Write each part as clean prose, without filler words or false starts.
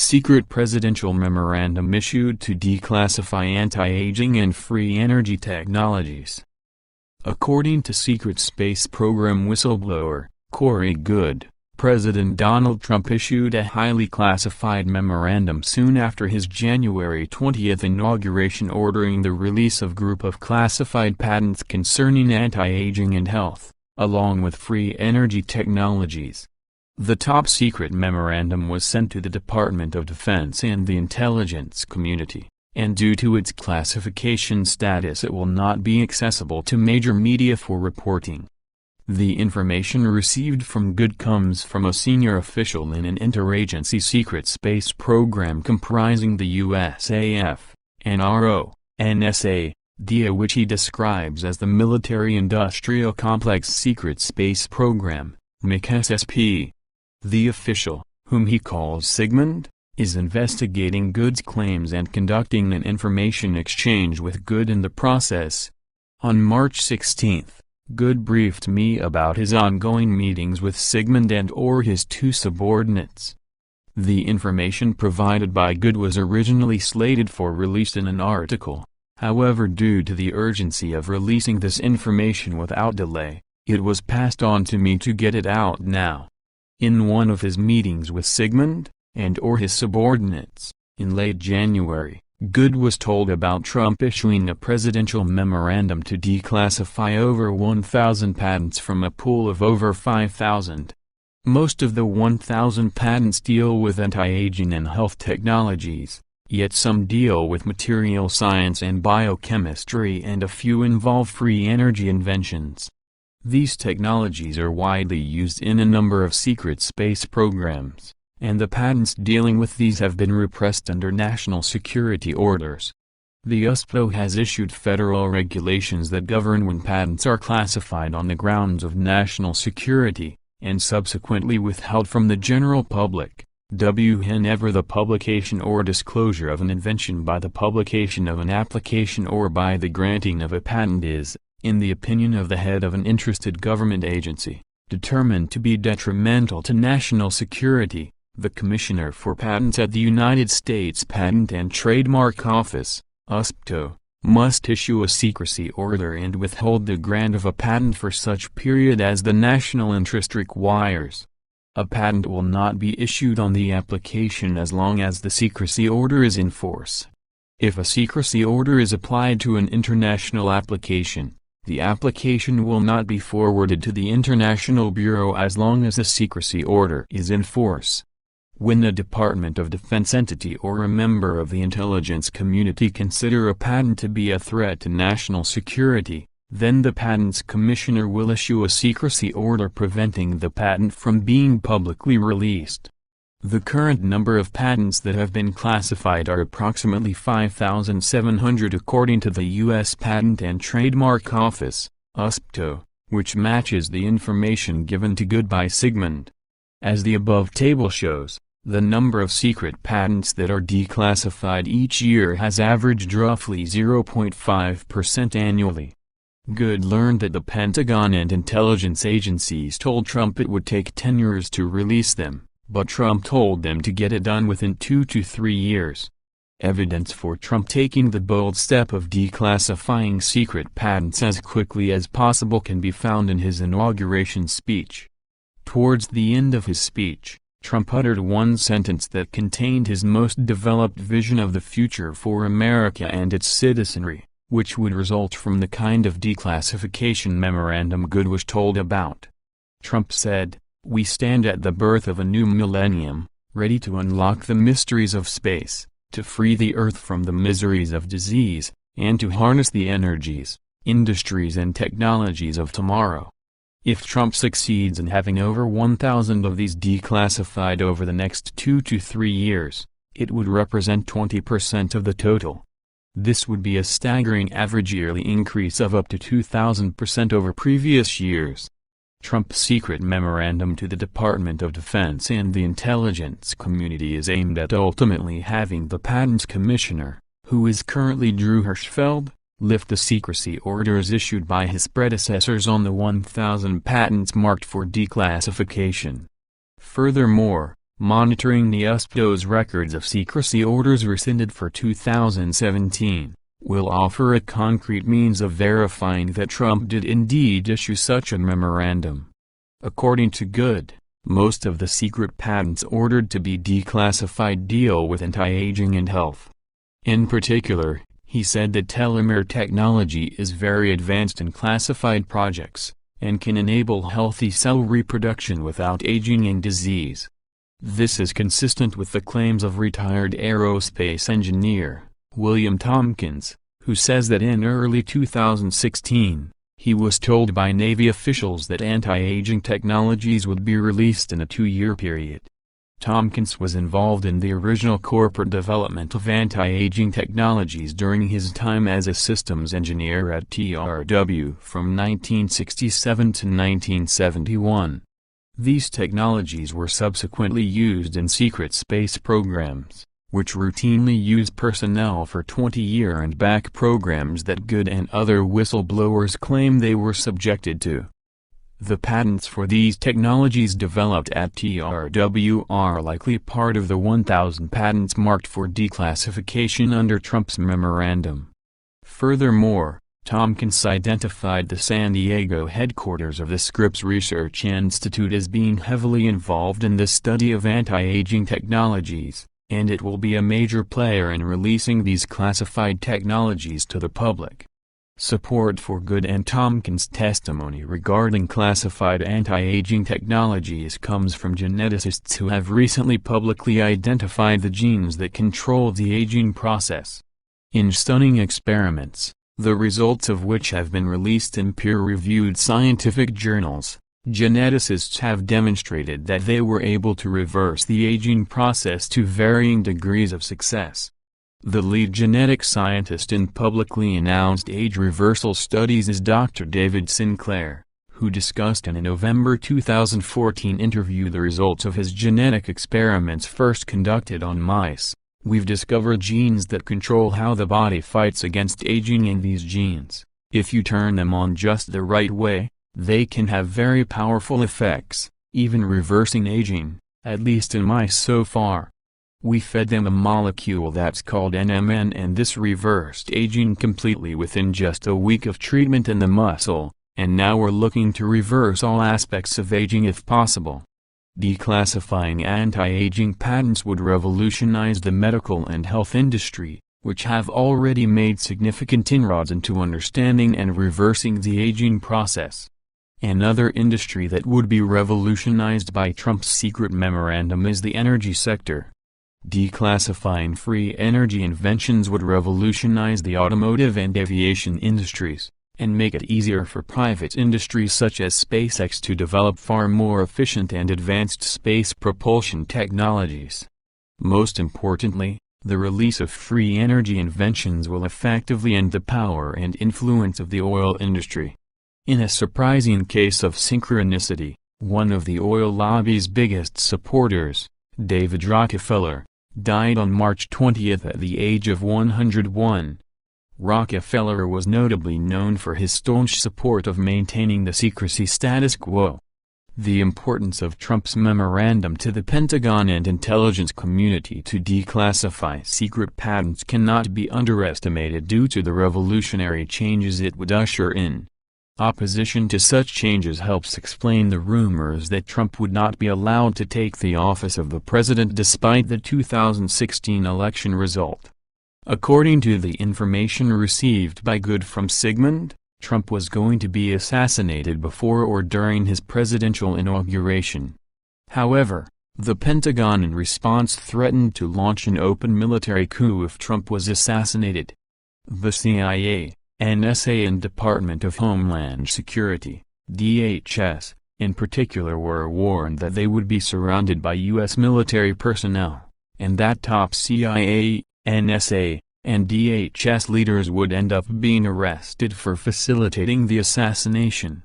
secret presidential memorandum issued to declassify anti-aging and free energy technologies. According to Secret Space Program whistleblower, Corey Goode, President Donald Trump issued a highly classified memorandum soon after his January 20 inauguration ordering the release of group of classified patents concerning anti-aging and health, along with free energy technologies. The top-secret memorandum was sent to the Department of Defense and the intelligence community, and due to its classification status it will not be accessible to major media for reporting. The information received from Goode comes from a senior official in an interagency secret space program comprising the USAF, NRO, NSA, DIA, which he describes as the Military-Industrial Complex Secret Space Program, MIC-SSP. The official, whom he calls Sigmund, is investigating Goode's claims and conducting an information exchange with Goode in the process. On March 16, Goode briefed me about his ongoing meetings with Sigmund and/or his two subordinates. The information provided by Goode was originally slated for release in an article, however due to the urgency of releasing this information without delay, it was passed on to me to get it out now. In one of his meetings with Sigmund, and/or his subordinates, in late January, Goode was told about Trump issuing a presidential memorandum to declassify over 1,000 patents from a pool of over 5,000. Most of the 1,000 patents deal with anti-aging and health technologies, yet some deal with material science and biochemistry and a few involve free energy inventions. These technologies are widely used in a number of secret space programs, and the patents dealing with these have been repressed under national security orders. The USPTO has issued federal regulations that govern when patents are classified on the grounds of national security, and subsequently withheld from the general public, whenever the publication or disclosure of an invention by the publication of an application or by the granting of a patent is, in the opinion of the head of an interested government agency, determined to be detrimental to national security. The Commissioner for Patents at the United States Patent and Trademark Office, USPTO, must issue a secrecy order and withhold the grant of a patent for such period as the national interest requires. A patent will not be issued on the application as long as the secrecy order is in force. If a secrecy order is applied to an international application, the application will not be forwarded to the International Bureau as long as the secrecy order is in force. When the Department of Defense entity or a member of the intelligence community consider a patent to be a threat to national security, then the Patents Commissioner will issue a secrecy order preventing the patent from being publicly released. The current number of patents that have been classified are approximately 5,700 according to the U.S. Patent and Trademark Office, USPTO, which matches the information given to Goode by Sigmund. As the above table shows, the number of secret patents that are declassified each year has averaged roughly 0.5% annually. Goode learned that the Pentagon and intelligence agencies told Trump it would take 10 years to release them, but Trump told them to get it done within 2 to 3 years. Evidence for Trump taking the bold step of declassifying secret patents as quickly as possible can be found in his inauguration speech. Towards the end of his speech, Trump uttered one sentence that contained his most developed vision of the future for America and its citizenry, which would result from the kind of declassification memorandum Goode was told about. Trump said, "We stand at the birth of a new millennium, ready to unlock the mysteries of space, to free the Earth from the miseries of disease, and to harness the energies, industries and technologies of tomorrow." If Trump succeeds in having over 1,000 of these declassified over the next 2 to 3 years, it would represent 20% of the total. This would be a staggering average yearly increase of up to 2,000% over previous years. Trump's secret memorandum to the Department of Defense and the intelligence community is aimed at ultimately having the Patents Commissioner, who is currently Drew Hirschfeld, lift the secrecy orders issued by his predecessors on the 1,000 patents marked for declassification. Furthermore, monitoring the USPTO's records of secrecy orders rescinded for 2017, will offer a concrete means of verifying that Trump did indeed issue such a memorandum. According to Good, most of the secret patents ordered to be declassified deal with anti-aging and health. In particular, he said that telomere technology is very advanced in classified projects, and can enable healthy cell reproduction without aging and disease. This is consistent with the claims of retired aerospace engineer, William Tompkins, who says that in early 2016, he was told by Navy officials that anti-aging technologies would be released in a 2-year period. Tompkins was involved in the original corporate development of anti-aging technologies during his time as a systems engineer at TRW from 1967 to 1971. These technologies were subsequently used in secret space programs, which routinely use personnel for 20-year and back programs that Good and other whistleblowers claim they were subjected to. The patents for these technologies developed at TRW are likely part of the 1,000 patents marked for declassification under Trump's memorandum. Furthermore, Tompkins identified the San Diego headquarters of the Scripps Research Institute as being heavily involved in the study of anti-aging technologies, and it will be a major player in releasing these classified technologies to the public. Support for Good and Tompkins' testimony regarding classified anti-aging technologies comes from geneticists who have recently publicly identified the genes that control the aging process. In stunning experiments, the results of which have been released in peer-reviewed scientific journals, geneticists have demonstrated that they were able to reverse the aging process to varying degrees of success. The lead genetic scientist in publicly announced age reversal studies is Dr. David Sinclair, who discussed in a November 2014 interview the results of his genetic experiments first conducted on mice. We've discovered genes that control how the body fights against aging, and these genes, if you turn them on just the right way, they can have very powerful effects, even reversing aging, at least in mice so far. We fed them a molecule that's called NMN, and this reversed aging completely within just a week of treatment in the muscle, and now we're looking to reverse all aspects of aging if possible. Declassifying anti-aging patents would revolutionize the medical and health industry, which have already made significant inroads into understanding and reversing the aging process. Another industry that would be revolutionized by Trump's secret memorandum is the energy sector. Declassifying free energy inventions would revolutionize the automotive and aviation industries, and make it easier for private industries such as SpaceX to develop far more efficient and advanced space propulsion technologies. Most importantly, the release of free energy inventions will effectively end the power and influence of the oil industry. In a surprising case of synchronicity, one of the oil lobby's biggest supporters, David Rockefeller, died on March 20 at the age of 101. Rockefeller was notably known for his staunch support of maintaining the secrecy status quo. The importance of Trump's memorandum to the Pentagon and intelligence community to declassify secret patents cannot be underestimated due to the revolutionary changes it would usher in. Opposition to such changes helps explain the rumors that Trump would not be allowed to take the office of the president despite the 2016 election result. According to the information received by Good from Sigmund, Trump was going to be assassinated before or during his presidential inauguration. However, the Pentagon in response threatened to launch an open military coup if Trump was assassinated. The CIA, NSA and Department of Homeland Security, DHS, in particular were warned that they would be surrounded by U.S. military personnel, and that top CIA, NSA, and DHS leaders would end up being arrested for facilitating the assassination.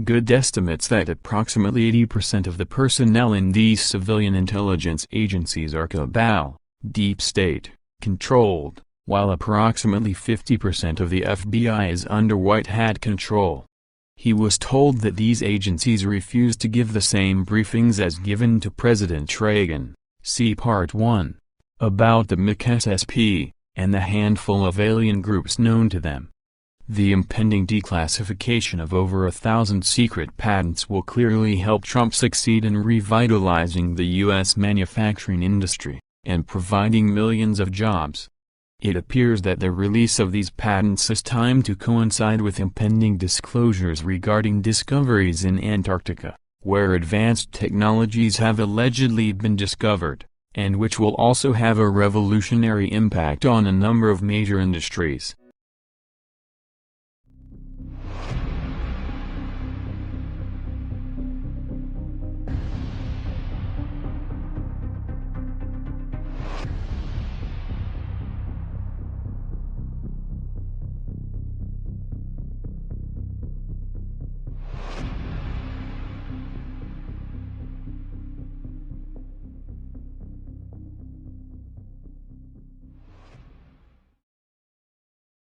Good estimates that approximately 80% of the personnel in these civilian intelligence agencies are cabal, deep state, controlled, while approximately 50% of the FBI is under white hat control. He was told that these agencies refused to give the same briefings as given to President Reagan. See Part 1. About the MKSSP, and the handful of alien groups known to them. The impending declassification of over 1,000 secret patents will clearly help Trump succeed in revitalizing the U.S. manufacturing industry, and providing millions of jobs. It appears that the release of these patents is timed to coincide with impending disclosures regarding discoveries in Antarctica, where advanced technologies have allegedly been discovered, and which will also have a revolutionary impact on a number of major industries.